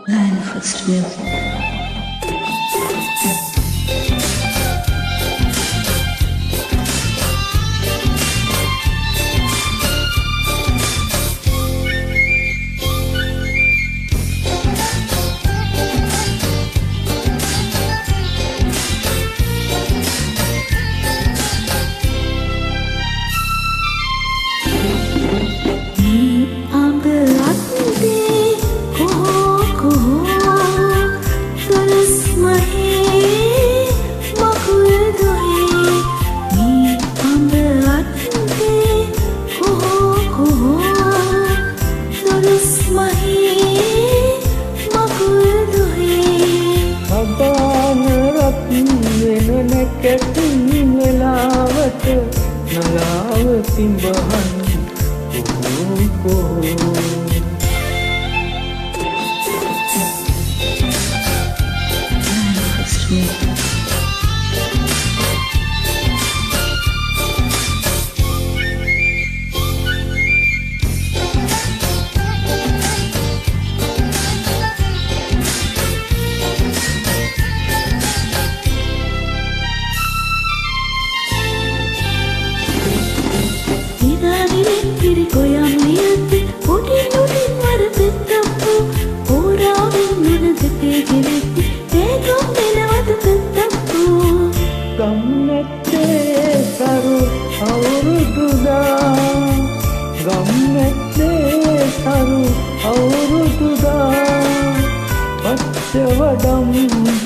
Manifest Music. කැටින් වෙලාවට නලාව පිඹහන් කෝ වඩම්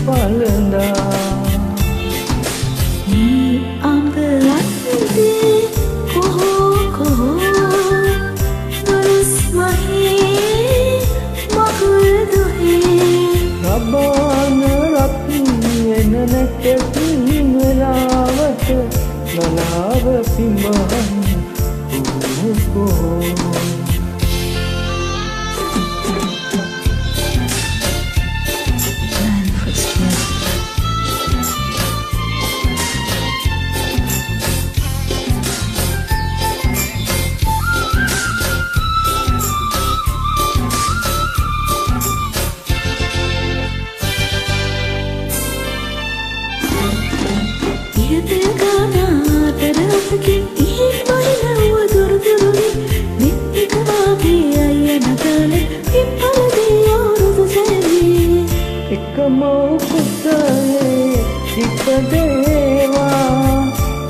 පලඳා අඹ අත්දේ කොහො දොස් මහේ මකුල් දුහේ රබාන රත් වෙන නැකතින් වෙලාවට නලාව පිඹහන් කෝ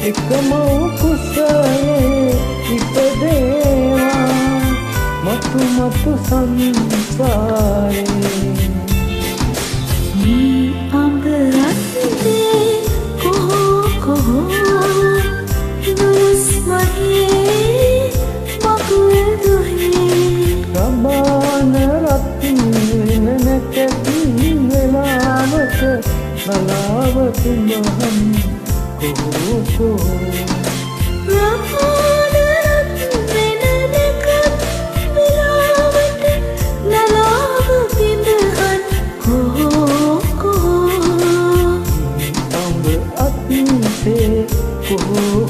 එකමෝ කුසයේ ඉපදේවා මතු මතු සංසාරේ අඹ අත්දේ කොහො දොස් මහේ මකුල් දුහේ රබාන රත් වෙන නැකතින් වෙලාවට නලාව පිඹහන් කෝ රබාන රත් වෙන නැකත් වෙලාවට නලාව පිඹහන් කෝ අඹ අත්සේ කෝ